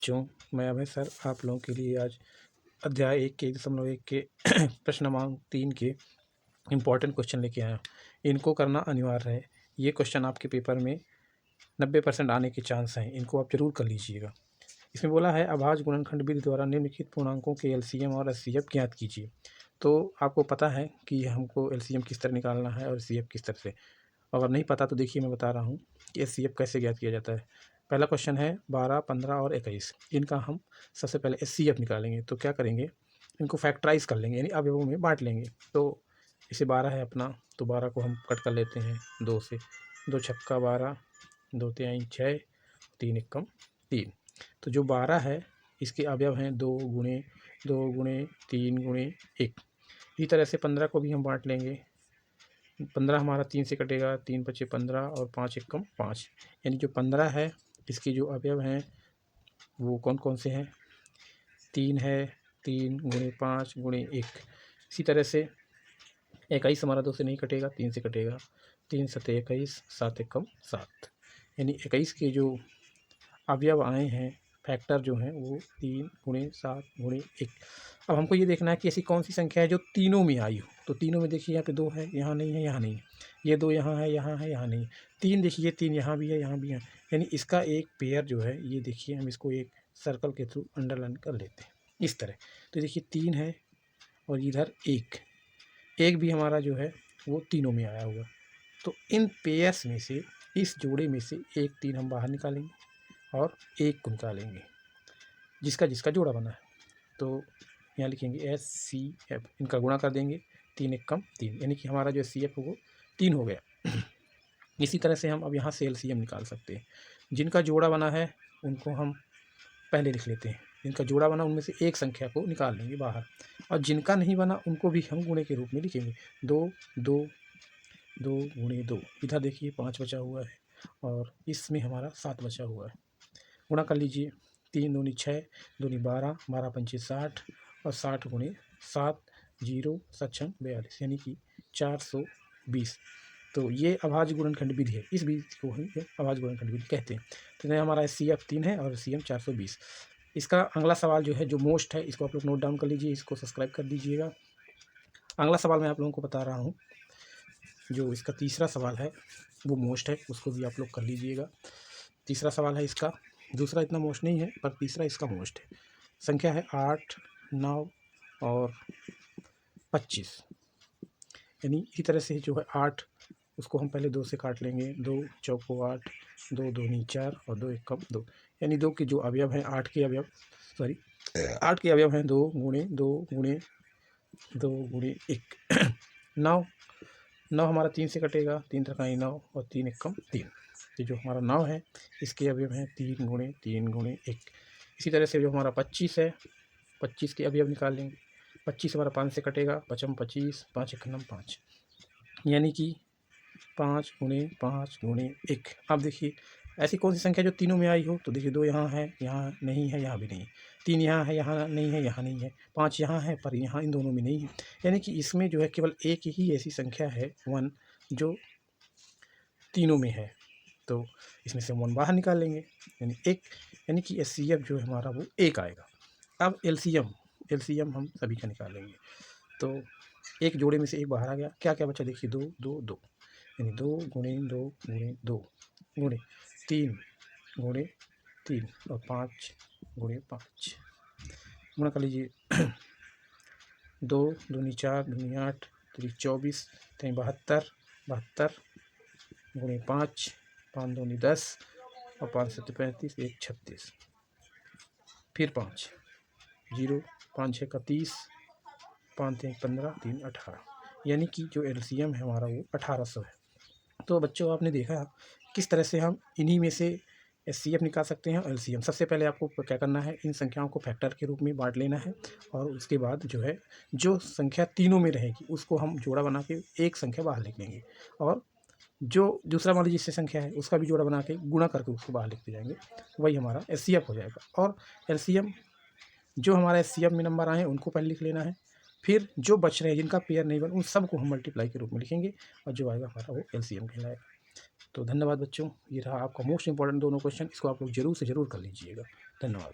बच्चों, मैं अभय सर आप लोगों के लिए आज अध्याय 1 के 1.1 के प्रश्न क्रमांक 3 के इम्पॉर्टेंट क्वेश्चन लेके आया हूँ। इनको करना अनिवार्य है। ये क्वेश्चन आपके पेपर में 90% आने के चांस हैं। इनको आप जरूर कर लीजिएगा। इसमें बोला है अभाज्य गुणनखंड विधि द्वारा निम्नलिखित पूर्णांकों के एलसीएम और एचसीएफ ज्ञात कीजिए। तो आपको पता है कि हमको एलसीएम किस तरह निकालना है और एचसीएफ किस तरह से। अगर नहीं पता तो देखिए मैं बता रहा हूँ कि एचसीएफ कैसे ज्ञात किया जाता है। पहला क्वेश्चन है 12, 15 और 21। इनका हम सबसे पहले एचसीएफ निकालेंगे। तो क्या करेंगे, इनको फैक्टराइज कर लेंगे, यानी अवयवों में बांट लेंगे। तो इसे 12 है अपना, तो 12 को हम कट कर लेते हैं 2 से। 2 छक्का 12, 2 तिहाई 6, 3 एकम 3। तो जो 12 है इसके अवयव हैं 2 गुणे 2 गुणे 3 गुणे 1। इसी तरह से 15 को भी हम बांट लेंगे। 15 हमारा 3 से कटेगा, 3 पचे 15 और 5 एकम 5। यानी जो 15 है इसके जो अवयव हैं वो कौन कौन से हैं, 3 है, 3 गुणे 5 गुणे 1। इसी तरह से 21 हमारा 2 से नहीं कटेगा, 3 से कटेगा। 3 सते 21, 7 एकम 7। यानी 21 के जो अवयव आए हैं, फैक्टर जो हैं, वो 3 गुणे 7 गुणे 1। अब हमको ये देखना है कि ऐसी कौन सी संख्या है जो तीनों में आई हो। तो तीनों में देखिए यहाँ पे 2 है, यहाँ नहीं है, यहाँ नहीं है। ये 2 यहाँ है, यहाँ है, यहाँ नहीं है। 3 देखिए, 3 यहाँ भी है, यहाँ भी है। यानी इसका एक पेयर जो है, ये देखिए हम इसको एक सर्कल के थ्रू अंडरलाइन कर लेते हैं इस तरह। तो देखिए 3 है और इधर 1 भी हमारा जो है वो तीनों में आया हुआ। तो इन पेयर्स में से, इस जोड़े में से एक 3 हम बाहर निकालेंगे और 1 को निकालेंगे जिसका जिसका जोड़ा बना है। तो यहाँ लिखेंगे एचसीएफ, इनका गुणा कर देंगे, 3 एकम 3, यानी कि हमारा जो एचसीएफ है वो 3 हो गया। इसी तरह से हम अब यहाँ से एलसीएम निकाल सकते हैं। जिनका जोड़ा बना है उनको हम पहले लिख लेते हैं। जिनका जोड़ा बना उनमें से एक संख्या को निकाल लेंगे बाहर, और जिनका नहीं बना उनको भी हम गुणे के रूप में लिखेंगे। 2 2 2 गुणे 2। इधर देखिए 5 बचा हुआ है और इसमें हमारा 7 बचा हुआ है। गुणा कर लीजिए, 3 दूनी 6, दूनी 12, 12 पंचे 60 और 60 गुणे 7, 0 सक्षम 42, यानी कि 420। तो ये अभाज्य गुणनखंड विधि है। इस विधि को हम अभाज्य गुणनखंड विधि कहते हैं। तो यहाँ हमारा एचसीएफ 3 है और एचसीएम 420। इसका अगला सवाल जो है, जो मोस्ट है, इसको आप लोग नोट डाउन कर लीजिए, इसको सब्सक्राइब कर दीजिएगा। अगला सवाल मैं आप लोगों को बता रहा हूँ, जो इसका तीसरा सवाल है वो मोस्ट है, उसको भी आप लोग कर लीजिएगा। तीसरा सवाल है इसका, दूसरा इतना मोस्ट नहीं है पर तीसरा इसका मोस्ट है। संख्या है 8, 9 और 25। यानी इसी तरह से जो है 8, उसको हम पहले 2 से काट लेंगे। 2 चौको 8, 2 दूनी 4 और 2 एकम 2। यानी 2 के जो अवयव हैं, 8 के अवयव, सॉरी 8 के अवयव हैं 2 गुणे 2 गुणे 2 गुणे 1। 9 हमारा 3 से कटेगा, 3 त्रिकाई 9 और 3 एकम 3। ये जो हमारा 9 है इसके अवयव हैं 3 गुणे 3 गुणे 1। इसी तरह से जो हमारा 25 है, 25 के अवयव निकाल लेंगे। 25 हमारा 5 से कटेगा, 5 25, 5 एकम 5, यानी कि 5 गुणे 5 गुणे 1। अब देखिए ऐसी कौन सी संख्या जो तीनों में आई हो। तो देखिए 2 यहाँ है, यहाँ नहीं है, यहाँ भी नहीं है। 3 यहाँ है, यहाँ नहीं है, यहाँ नहीं है। 5 यहाँ है पर यहाँ इन दोनों में नहीं है। यानी कि इसमें जो है केवल एक ही ऐसी संख्या है 1 जो तीनों में है। तो इसमें से 1 बाहर निकाल लेंगे, यानी 1, यानी कि एचसीएफ जो है हमारा वो 1 आएगा। अब एलसीएम हम सभी का निकालेंगे। तो एक जोड़े में से एक बाहर आ गया, क्या क्या बचा देखिए, 2 2 2, यानी 2 गुणे 2 गुणे 2 गुणे 3 गुणे 3 और 5 गुणे 5। गुणा कर लीजिए, 2 दूनी 4, दूनी 8, 3 24, 3 72, 72 गुणे 5, 5 दूनी 10 और 5 7 35, 1 36, फिर 5 0, 5 6 30, 5 3 15, 3 18। यानी कि जो एलसीएम है हमारा वो 1800 है। तो बच्चों आपने देखा किस तरह से हम इन्हीं में से एचसीएफ निकाल सकते हैं और एलसीएम। सबसे पहले आपको क्या करना है, इन संख्याओं को फैक्टर के रूप में बांट लेना है और उसके बाद जो है जो संख्या तीनों में रहेगी उसको हम जोड़ा बना के एक संख्या बाहर लिख लेंगे, और जो दूसरा मान लीजिए जिससे संख्या है उसका भी जोड़ा बना के गुणा करके उसको बाहर लिखते जाएंगे, वही हमारा एचसीएफ हो जाएगा। और एलसीएम जो हमारा एचसीएफ में नंबर आए उनको पहले लिख लेना है, फिर जो बच रहे हैं जिनका पेयर नहीं बन उन सबको हम मल्टीप्लाई के रूप में लिखेंगे और जो आएगा हमारा वो एलसीएम कहलाएगा। तो धन्यवाद बच्चों, ये रहा आपका मोस्ट इंपॉर्टेंट दोनों क्वेश्चन। इसको आप लोग जरूर से जरूर कर लीजिएगा। धन्यवाद।